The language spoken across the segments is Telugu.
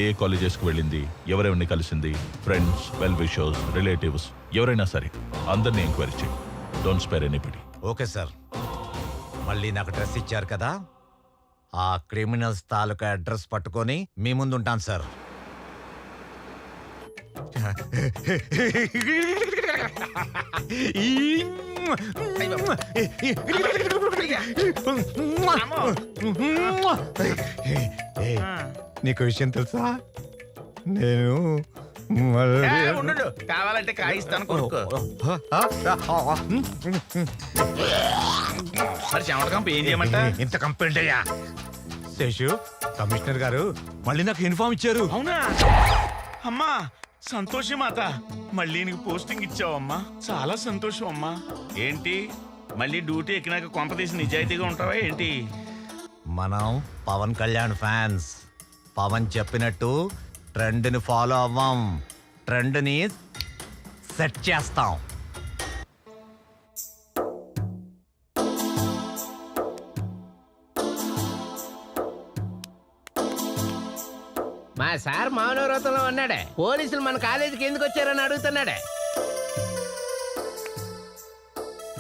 ఏ కాలేజెస్కి వెళ్ళింది, ఎవరెవరిని కలిసింది, ఫ్రెండ్స్, వెల్ విషర్స్, రిలేటివ్స్ ఎవరైనా సరే అందరినీ ఎంక్వైరీ చేయి. Don't spare anybody. Okay sir. మళ్ళీ నాకు డ్రెస్ ఇచ్చారు కదా, ఆ క్రిమినల్స్ తాలూకా అడ్రస్ పట్టుకొని మీ ముందు ఉంటాను సార్. నీకు విషయం తెలుసా, నేను కావాలంటే కాయిస్తాను కొనుక్కో. మరి చెమటకంప ఏం చేయమంట? ఇంత కంప్లైంట్ అయ్యా శేషు, కమిషనర్ గారు మళ్ళీ నాకు ఇన్ఫార్మ్ ఇచ్చారు. అవునా అమ్మా, సంతోషం మాత. మళ్ళీ నీకు పోస్టింగ్ ఇచ్చావమ్మా, చాలా సంతోషం అమ్మా. ఏంటి మళ్ళీ డ్యూటీ ఎక్కినాక కొంపదీసి నిజాయితీగా ఉంటావా ఏంటి? మనం పవన్ కళ్యాణ్ ఫ్యాన్స్. పవన్ చెప్పినట్టు ట్రెండ్ని ఫాలో అవ్వం, ట్రెండ్ని సెట్ చేస్తాం. మా సార్ మౌనవ్రతంలో ఉన్నాడే, పోలీసులు మన కాలేజీకి ఎందుకు వచ్చారని అడుగుతున్నాడే.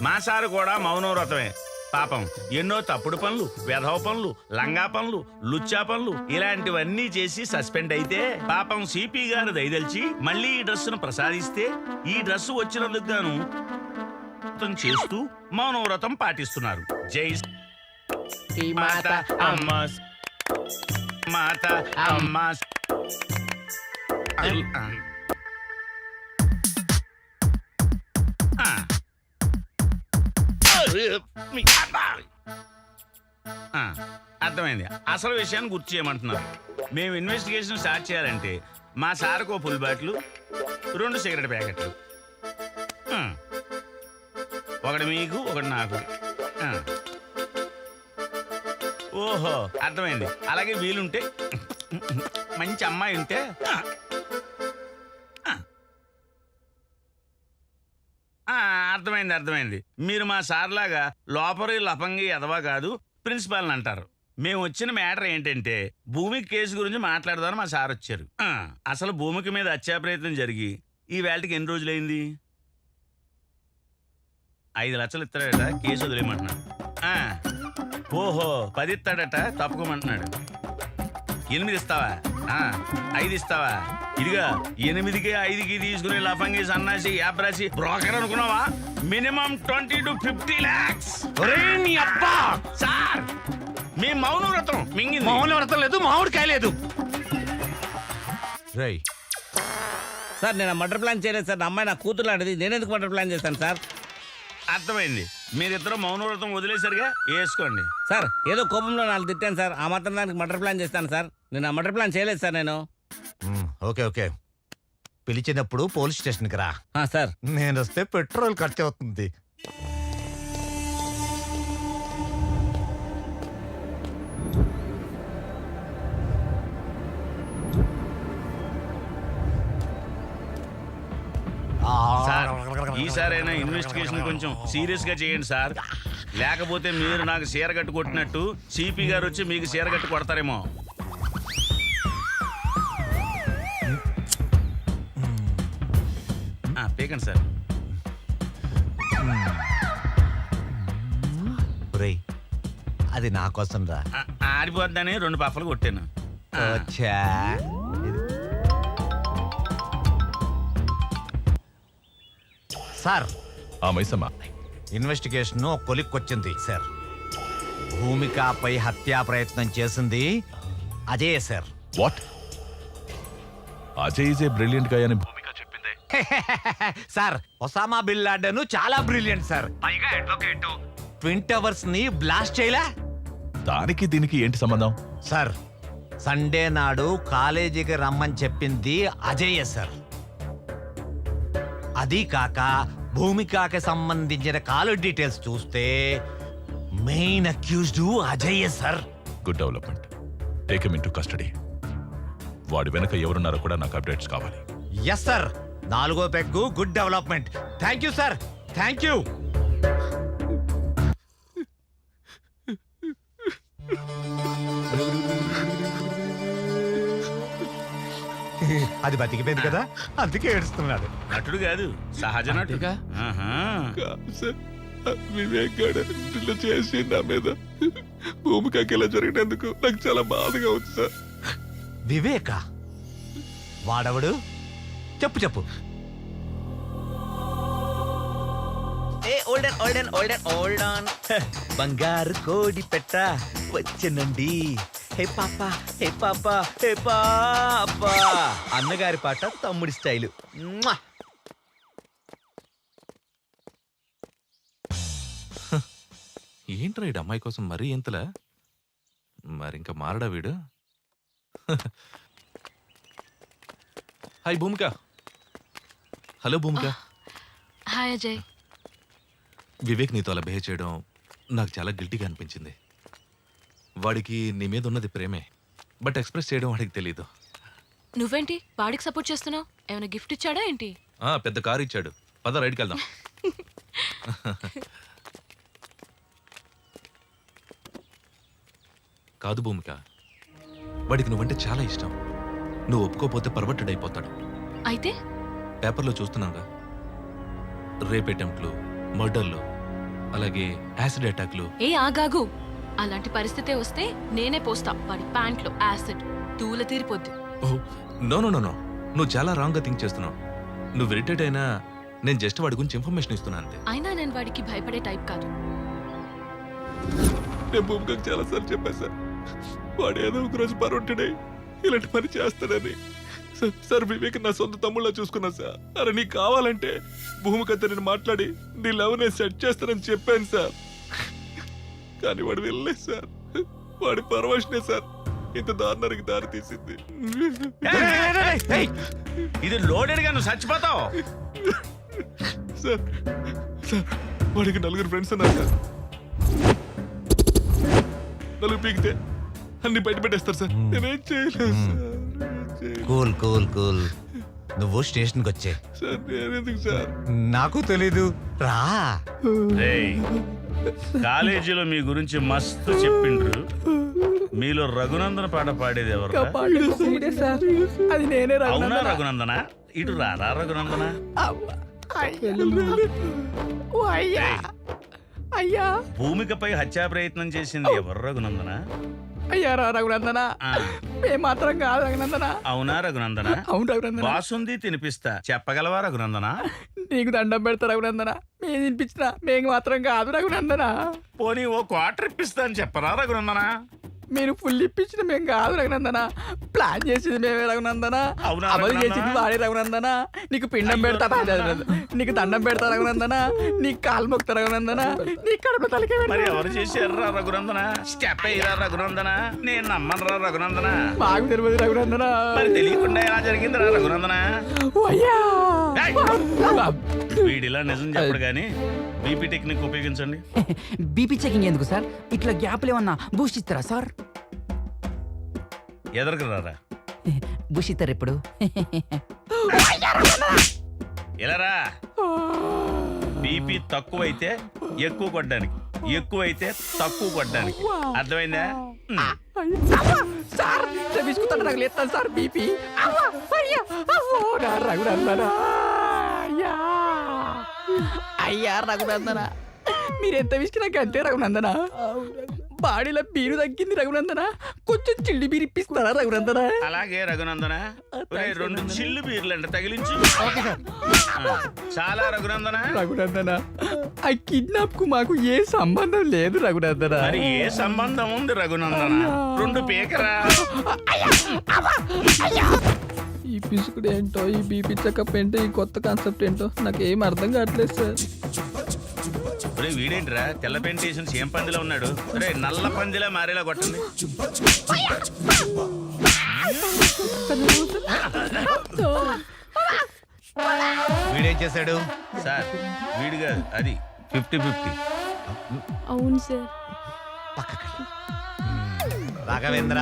మా సారు కూడా మౌనవ్రతమే. పాపం ఎన్నో తప్పుడు పనులు, వెధవ పనులు, లంగా పనులు, లుచ్చా పనులు ఇలాంటివన్నీ చేసి సస్పెండ్ అయితే పాపం సిపి గారు దయదలిచి మళ్ళీ ఈ డ్రెస్సును ప్రసాదిస్తే ఈ డ్రెస్సు వచ్చినందుకు గాను చేస్తూ మౌనవ్రతం పాటిస్తున్నారు. జై మాత అమ్మ, మాత అమ్మ. అర్థమైంది. అసలు విషయాన్ని గుర్తు చేయమంటున్నారు. మేము ఇన్వెస్టిగేషన్ స్టార్ట్ చేయాలంటే మా సార్కు ఫుల్ బాటిల్, 2 సిగరెట్ ప్యాకెట్లు, ఒకటి మీకు ఒకటి నాకు. ఓహో అర్థమైంది. అలాగే వీలుంటే మంచి అమ్మాయి ఉంటే అర్థమైంది. మీరు మా సార్లాగా లోపరి లపంగి ఎదవా కాదు, ప్రిన్సిపాల్ని అంటారు. మేము వచ్చిన మ్యాటర్ ఏంటంటే భూమికి కేసు గురించి మాట్లాడదామని మా సార్ వచ్చారు. అసలు భూమికి మీద హత్యా ప్రయత్నం జరిగి ఈ వేళకి ఎన్ని రోజులైంది? 5 లక్షలు ఇస్తాడట, కేసు వదిలేయమంటున్నాడు. ఓహో 10 ఇస్తాడట, తప్పుకోమంటున్నాడు. 8 ఇస్తావా? 5 ఇస్తావా? ఇదిగా 8కి 5కి తీసుకుని లఫంగి సన్నాసి యాప్రాసి బ్రోకర్ అనుకున్నావా? Minimum 20 to 50 lakhs. సార్ మీ మౌనవ్రతం మింగింది. మౌనవ్రతం లేదు, మామిడికాయ లేదు. రై సార్ నేను మర్డర్ ప్లాన్ చేయలేదు సార్, నా అమ్మాయి నా కూతురు లాంటిది, నేను ఎందుకు మర్డర్ ప్లాన్ చేస్తాను సార్? అర్థమైంది. మీరిద్దరు మౌనవ్రతం వదిలేసరిగా వేసుకోండి. సార్ ఏదో కోపంలో 4 తిట్టాను సార్, ఆ మాత్రం దానికి మర్డర్ ప్లాన్ చేస్తాను సార్. నేను ఆ మర్డర్ ప్లాన్ చేయలేదు సార్. నేను ఓకే పిలిచినప్పుడు పోలీస్ స్టేషన్కి రా. సార్ నేను వస్తే పెట్రోల్ ఖర్చు అవుతుంది. సార్ ఈసారైనా ఇన్వెస్టిగేషన్ కొంచెం సీరియస్ గా చేయండి సార్. లేకపోతే మీరు నాకు చీరగట్టు కొట్టినట్టు సిపి గారు వచ్చి మీకు చీరగట్టు కొడతారేమో. పీకండి సార్. అది నా కోసం రా. ఆరిపోద్దని 2 పఫలు కొట్టాను. సార్ మైసమ్మ, ఇన్వెస్టిగేషన్ కొలిక్కొచ్చింది సార్. భూమికాపై హత్యా ప్రయత్నం చేసింది Ajay sir. What? Ajay is a brilliant guy అని భూమిక చెప్పింది. సార్ ఒసామా బిన్ లాడెన్ చాలా బ్రిలియంట్ సార్. పైగా అడ్వకేట్. ట్విన్ టవర్స్ ని బ్లాస్ట్ చేయలే. దానికి దీనికి ఏంటి సంబంధం? సార్ సండే నాడు కాలేజీకి రమ్మని చెప్పింది అజయ్ సార్. అది కాక భూమికాకి సంబంధించిన కాల్ డీటెయిల్స్ చూస్తే main accused Ajay sir. Good development. Take him into custody. వాడి వెనక ఎవరున్నారో కూడా నాకు అప్డేట్స్ కావాలి. Yes sir. 4వ peg good development. Thank you sir, thank you. అది బతికిపోయింది కదా, అందుకే ఏడుస్తున్నాడు. నటుడు కాదు, సహజ నటుడు. ఆహా. వివేక్ గారు ఇలా చేసి నా మీద భూమికకి ఇలా జరిగినందుకు నాకు చాలా బాధగా ఉంది సార్. వివేక వాడవడు? చెప్పు చెప్పు. ఓల్డ్ ఆన్ బంగారు కోడి పెట్ట వచ్చనండి. హే పాపా హే పాపా హే పాపా, అన్నగారి పాట తమ్ముడి స్టైలు. ఏంట్రా ఈ అమ్మాయి కోసం మరీ ఇంతలా? మరి ఇంకా మారడా వీడు? హాయ్ భూమిక. హలో భూమిక. హాయ్ అజయ్. వివేక్ నీతో అలా బిహేవ్ చేయడం నాకు చాలా గిల్టీగా అనిపించింది. వాడికి నీ మీద ఉన్నది ప్రేమే, బట్ ఎక్స్ప్రెస్ చేయడం వాడికి తెలీదు. నువ్వేంటి వాడికి సపోర్ట్ చేస్తున్నావు? ఏమైనా గిఫ్ట్ ఇచ్చాడా ఏంటి? పెద్ద కారు ఇచ్చాడు, పద రైడ్కి వెళ్దాం. కాదు భూమిక, వాడికి నువ్వంటే చాలా ఇష్టం. నువ్వు ఒప్పుకోపోతే పర్వట్టుడైపోతాడు. అయితే పేపర్లో చూస్తున్నాగా, రేప్ అటెంప్ట్లు, మర్డర్లు, అలాగే యాసిడ్ అటాక్లు. ఏ ఆగాగు, అలాంటి పరిస్థితే వస్తే నేనే పోస్తా వాడి ప్యాంట్లో యాసిడ్, తూల తీరిపోద్ది. నో నో నో నో, నువ్వు చాలా రాంగ్గా థింక్ చేస్తున్నావు. నువ్వు ఇరిటేట్ అయినా నేను జస్ట్ వాడి గురించి ఇన్ఫర్మేషన్ ఇస్తున్నా అంతే. అయినా నేను వాడికి భయపడే టైప్ కాదు. నేను భూమికకు చాలా సార్లు చెప్పాను సార్, వాడు ఏదో ఒక రోజు పరుంటుడే ఇలాంటి పని చేస్తాడని. సార్ వివేక్ నా సొంత తమ్ముళ్ళ చూసుకున్నా సార్. అరే నీకు కావాలంటే భూమికతో నేను మాట్లాడి నీ లవ్ నేను సెట్ చేస్తానని చెప్పాను సార్. కానీ వాడు వెళ్ళలేదు సార్. వాడి పరవశనే సార్ ఇంత దారుణానికి దారి తీసింది. ఇది లోడెడ్ గా నువ్వు చచ్చిపోతావు. సార్ సార్ వాడికి 4 ఫ్రెండ్స్ ఉన్నారు సార్. 4 పీకితే అన్ని బయట పెట్టేస్తారు సార్. నేనేం చేయలేదు సార్. కూల్ కూల్ కూల్, నువ్వు స్టేషన్కి వచ్చే. సార్ నేనెందుకు సార్? నాకు తెలీదు, రా. రేయ్, కాలేజీలో మీ గురించి మస్తు చెప్పిండ్రు. మీలో రఘునందన పాట పాడేది ఎవరు? అది నేనే అవునా రఘునందన? ఇటు రారా రఘునందన. అయ్యా భూమికపై హత్యా ప్రయత్నం చేసింది ఎవరు రఘునందన? అయ్యా రఘునందన, ఆ, మేము మాత్రం కాదు రఘునందన. అవునా రఘునందన? అవును రఘునందన. బాసుంది తినిపిస్తా, చెప్పగలవా రఘునందన? నీకు దండం పెడతా రఘునందన, మేము తినిపించినా మేము మాత్రం కాదు రఘునందన. పోనీ ఓ క్వార్టర్ ఇప్పిస్తా అని చెప్పరా రఘునందన? మీరు ఫుల్ ఇప్పించిన మేము కాదు రఘునందన, ప్లాన్ చేసింది మేమే రఘునందన, అవునా అమలు రఘునందన? చేసింది వాడే రఘునందన. నీకు పిండం పెడతా, నీకు దండం పెడతా రఘునందన, నీకు కాలు మొక్తా రఘునందన, నీ కడుపు తలకే మరి ఎవరు చేశారా రఘునందన? స్టెప్ అయ్యారా రఘునందన? నేను నమ్మనురా రఘునందన. మాకు తెలియదు రఘునందన. మరి తెలియకుండా ఎలా జరిగిందిరా రఘునందన? అయ్యా ఏయ్! వీడిలా నిజం చెప్పడు గాని బీపీ టెక్నిక్ ఉపయోగించండి. బీపీ చెకింగ్ ఎందుకు సార్? ఇట్లా గ్యాప్లు ఏమన్నా బూస్ట్ ఇస్తారా సార్? ఎదరకు రారా. బూస్ట్ ఇస్తారు ఎప్పుడు? ఇలా రా. బీపీ తక్కువైతే ఎక్కువ కొట్టడానికి, ఎక్కువైతే తక్కువ కొట్టడానికి. అర్థమైందా? సార్ బిస్కుతాడు నాకు లేస్తాను సార్ బీపీ. రఘునందన అయ్యా, అయ్యా రఘునందన, మీరెంత విసికి నాకు అంతే రఘునందన. బాడీలో బీరు తగ్గింది రఘునందన, కొంచెం చిల్లి బీరు ఇప్పిస్తారా రఘునందన? అలాగే రఘునందన. ఒరేయ్, 2 చిల్లు బీర్లు అంటే తగిలించు. చాలా రఘునందన. రఘునందన, ఆ కిడ్నాప్ కు మాకు ఏ సంబంధం లేదు రఘునందన. మరి ఏ సంబంధం ఉంది రఘునందన? 2 పీకరా. ఈ పిసుకుడు ఏంటో, ఈ బీపీ చెకప్ ఏంటో, ఈ కొత్త కాన్సెప్ట్ ఏంటో నాకు ఏం అర్థం కావట్లేదు సార్. ఒరే వీడేంట్రా తెల్ల పెయింట్ వేసిన సేమ్ పందిలో ఉన్నాడు? ఒరే నల్ల పందిలా మారేలా కొట్టండి. వీడేం చేశాడు సార్ వీడు కాదు, అది 50-50. అవును సార్. రాఘవేంద్ర,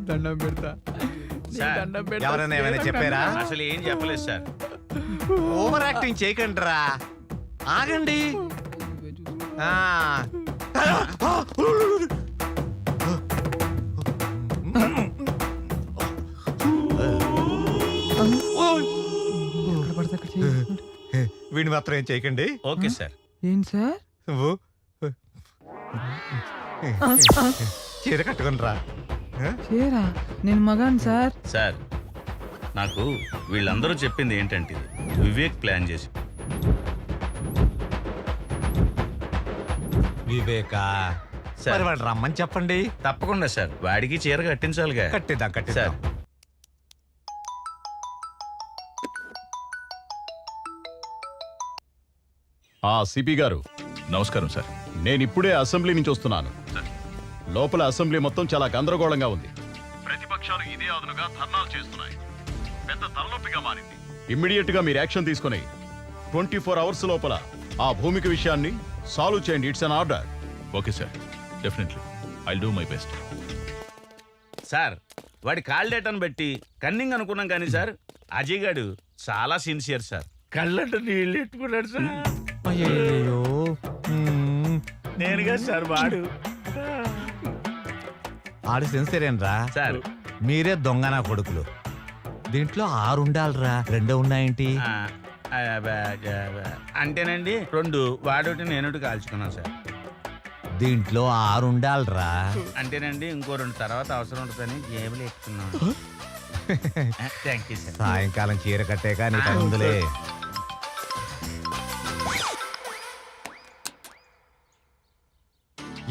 దండం పెడతా, సార్ దండం పెడతా. ఎవరైనా ఏమైనా చెప్పారా? అసలు ఏం చెప్పలేదు సార్. ఓవర్ యాక్టింగ్ చేయకండి రా, ఆగండి. ఆ. వీడిని మాత్రం ఏం చేయకండి. Okay sir. ఏంటి సార్? నువ్వు చీర కట్టుకుని రా. చేరా నేను మగాను సార్. సార్ నాకు వీళ్ళందరూ చెప్పింది ఏంటంటే ఇది వివేక్ ప్లాన్ చేసి. వివేకా సార్. మరి వాడు రమ్మని చెప్పండి. తప్పకుండా సార్, వాడికి చీర కట్టించాలిగా. కట్టిద్దాం సార్ కట్టిద్దాం. సిపి గారు నమస్కారం సార్. నేను ఇప్పుడే అసెంబ్లీ నుంచి వస్తున్నాను. లోపల అసెంబ్లీ మొత్తం చాలా గందరగోళంగా ఉంది. ప్రతిపక్షాలు ఇదే అదునుగా ధర్నాలు చేస్తున్నాయి. పెద్ద తలనొప్పిగా మారింది. ఇమ్మీడియట్ గా మీరు యాక్షన్ తీసుకుని 24 అవర్స్ లోపల ఆ భూమిక విషయాన్ని సాల్వ్ చేయండి. It's an order. Okay sir, definitely I do my best. Sir వాడి కాల్ డేటాను బట్టి కన్నింగ్ అనుకున్నాం కానీ సార్ అజయ్ గాడు చాలా సిన్సియర్ సార్. కళ్ళంట నీళ్ళు ఎట్టుకున్నాడు సార్. అయ్యో నేనుగా సార్ వాడు. ఆడి సెన్సరేనరా సార్ మీరే దొంగనా కొడుకులు. దీంట్లో 6 ఉండాలిరా, 2 ఉన్నాయేంటి? అంటేనండి 2 వాడోటి నేనోటి కాల్చుకున్నాను సార్. దీంట్లో 6 ఉండాలిరా. అంటేనండి ఇంకో 2 తర్వాత అవసరం ఉంటుందని జేబులు ఎట్టుకున్నాను. Thank you sir. సాయంకాలం చీర కట్టాక నీ పనుందులే.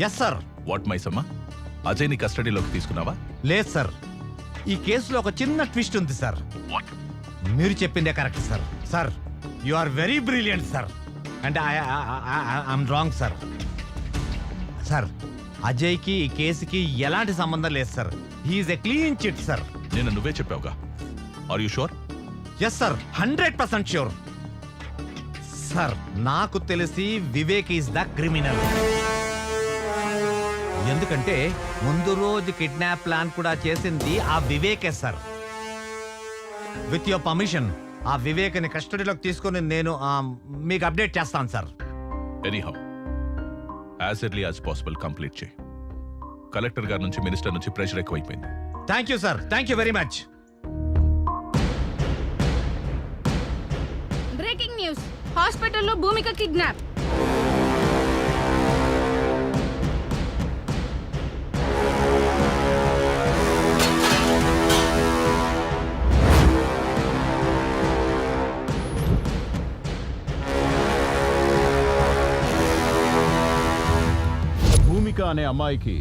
Yes sir. వాట్ మైసమ్మ, అజయ్ని కస్టడీలోకి తీసుకున్నావా? లేదు సార్, ఈ కేసులో ఒక చిన్న ట్విస్ట్ ఉంది సార్. మీరు చెప్పిందే correct sir. Sir you are very brilliant sir. అంటే ఐఎమ్ రాంగ్ సార్. సార్ అజయ్కి ఈ కేసుకి ఎలాంటి సంబంధం లేదు sir. He is a clean chit sir. నేను నువ్వే చెప్పావుగా. Are you sure? Yes sir, 100% sure. Sir నాకు తెలిసి వివేక్ ఈస్ ద క్రిమినల్. ఎందుకంటే ముందు రోజు కిడ్నాప్ ప్లాన్ కూడా చేసింది ఆ వివేకే సార్. విత్ యువర్ పర్మిషన్ ఆ వివేక్ని కస్టడీలోకి తీసుకొని నేను మీకు అప్డేట్ చేస్తాను sir. Anyhow as early as possible complete చేయి. కలెక్టర్ గారి నుంచి, మినిస్టర్ నుంచి ప్రెషర్ ఎక్కువైపోయింది. Thank you sir, thank you very much. Breaking news, హాస్పిటల్లో భూమిక కిడ్నాప్. భూమిక అనే అమ్మాయికి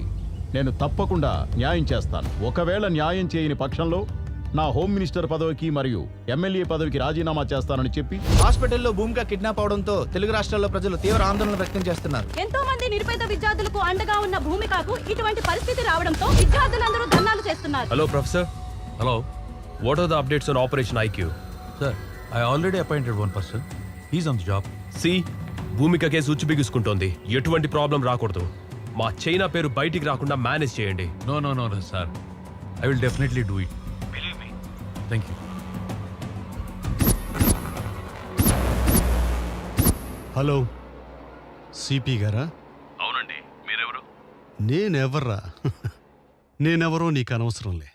నేను తప్పకుండా న్యాయం చేస్తాను. ఒకవేళ న్యాయం చేయని పక్షంలో నా హోమ్ మినిస్టర్ పదవికి మరియు ఎమ్మెల్యే పదవికి రాజీనామా చేస్తానని చెప్పి. హాస్పిటల్లో భూమిక కిడ్నాప్ అవడంతో తెలుగు రాష్ట్రాల్లో ప్రజలు తీవ్ర ఆందోళన వ్యక్తం చేస్తున్నారు. ఎంతో మంది నిరుపేద విద్యార్థులకు అండగా ఉన్న భూమికకు ఇటువంటి పరిస్థితి రావడంతో విద్యార్థులందరూ ధర్నాలు చేస్తున్నారు. Hello professor. Hello, what are the updates on operation IQ? Sir I already appointed 1 person. He's on the job. సి, భూమిక కేసు ఉచ్చు బిగుసుకుంటోంది. ఎటువంటి ప్రాబ్లం రాకూడదు. మా చైనా పేరు బయటికి రాకుండా మేనేజ్ చేయండి. No no no sir, I will definitely do it. Believe me. Thank you. Hello, CP గారా? అవునండి, మీరెవరు? నేనెవర్రా? నేనెవరో నీకు అనవసరంలే.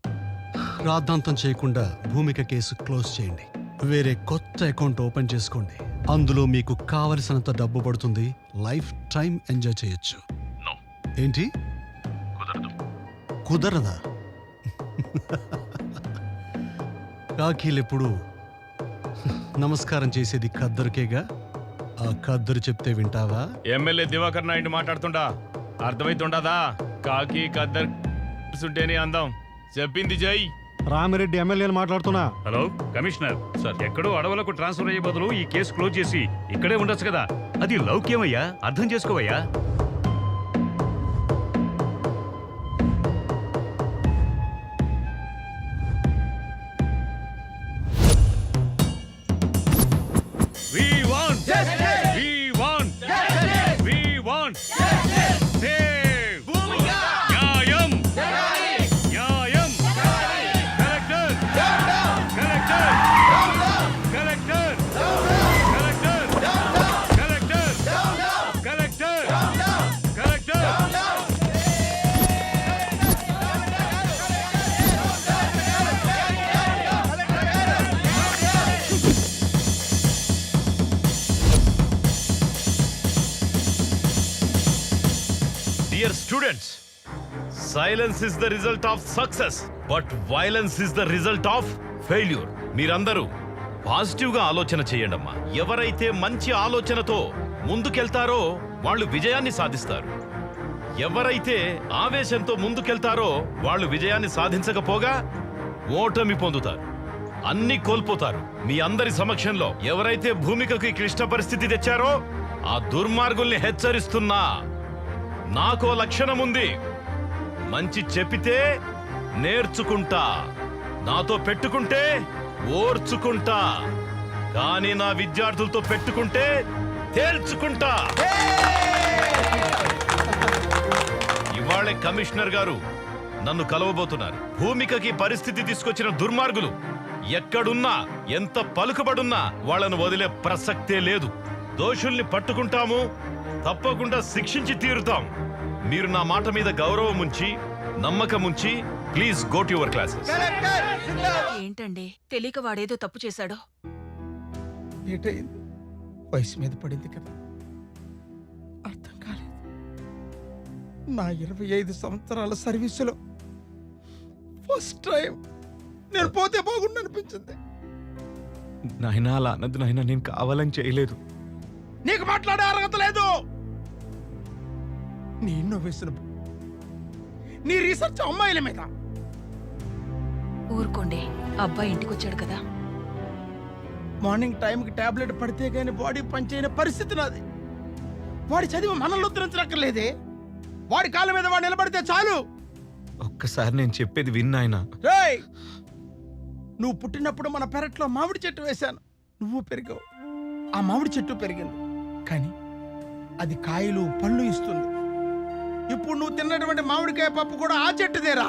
రాద్ధాంతం చేయకుండా భూమిక కేసు క్లోజ్ చేయండి. వేరే కొత్త అకౌంట్ ఓపెన్ చేసుకోండి. అందులో మీకు కావలసినంత డబ్బు పడుతుంది. లైఫ్ టైం ఎంజాయ్ చేయొచ్చు. ఏంటి కుదరదా? కాకీలెప్పుడు నమస్కారం చేసేది ఖద్దరుకేగా. ఆ ఖద్దరు చెప్తే వింటావా? ఎమ్మెల్యే దివాకర్ నాయుడు మాట్లాడుతుండా అర్థమైతుండదా? కాకి ఖద్దర్ ఉంటేనే అందం. చెప్పింది జై. రామిరెడ్డి ఎమ్మెల్యేని మాట్లాడుతున్నా. Hello commissioner sir. ఎక్కడో అడవులకు ట్రాన్స్ఫర్ అయ్యే బదులు ఈ కేసు క్లోజ్ చేసి ఇక్కడే ఉండొచ్చు కదా. అది లౌక్యమయ్యా, అర్థం చేసుకోవయ్యా. Students, silence is the result of success, but violence is the result of failure. మీరందరూ పాజిటివ్ గా ఆలోచన చేయండమ్మా. ఎవరైతే మంచి ఆలోచనతో ముందుకెళ్తారో వాళ్ళు విజయాన్ని సాధిస్తారు. ఎవరైతే ఆవేశంతో ముందుకెళ్తారో వాళ్ళు విజయాన్ని సాధించకపోగా ఓటమి పొందుతారు, అన్ని కోల్పోతారు. మీ అందరి సమక్షంలో ఎవరైతే భూమికకి క్లిష్ట పరిస్థితి తెచ్చారో ఆ దుర్మార్గుల్ని హెచ్చరిస్తున్నా. నాకో లక్షణం ఉంది, మంచి చెప్పితే నేర్చుకుంటా, నాతో పెట్టుకుంటే ఓర్చుకుంటా, కానీ నా విద్యార్థులతో పెట్టుకుంటే తేల్చుకుంటా. ఇవాళ కమిషనర్ గారు నన్ను కలవబోతున్నారు. భూమికకి పరిస్థితి తీసుకొచ్చిన దుర్మార్గులు ఎక్కడున్నా, ఎంత పలుకుబడున్నా వాళ్ళను వదిలే ప్రసక్తే లేదు. దోషుల్ని పట్టుకుంటాము, తప్పకుండా శిక్షించి తీరుతాం. మీరు నా మాట మీద గౌరవం ఉంచి, నమ్మకం ఉంచి, please go to your classes. ఏంటండి తెలియక వాడేదో తప్పు చేశాడో. ఏటైంది? వయసు మీద పడింది కదా, అర్థం కాలేదు. నా 25 సంవత్సరాల సర్వీసులో ఫస్ట్ టైం నేను పోతే బాగుండు అనిపించింది. నాయనా అలా అన్నది నాయనా, నేను కావాలని చేయలేదు. నీకు మాట్లాడే అర్హత లేదు. నీ ఇన్నోవేషన్, నీ రీసెర్చ్ అమ్మాయిల మీద. ఊరుకోండి, అబ్బాయి ఇంటికొచ్చాడు కదా. మార్నింగ్ టైంకి టాబ్లెట్ పడితే గానీ బాడీ పనిచేయని పరిస్థితి నాది. వాడి చదివి మనల్ని ఉద్ధరించనక్కర్లేదే. వాడి కాళ్ళ మీద వాడు నిలబడితే చాలు. ఒక్కసారి నేను చెప్పేది విన్నాయనా. రేయ్, నువ్వు పుట్టినప్పుడు మన పెరట్లో మామిడి చెట్టు వేశాను, నువ్వు పెరిగావు, ఆ మామిడి చెట్టు పెరిగింది, కానీ అది కాయలు పళ్ళు ఇస్తుంది. ఇప్పుడు నువ్వు తిన్నటువంటి మామిడికాయ పప్పు కూడా ఆ చెట్టుదేరా.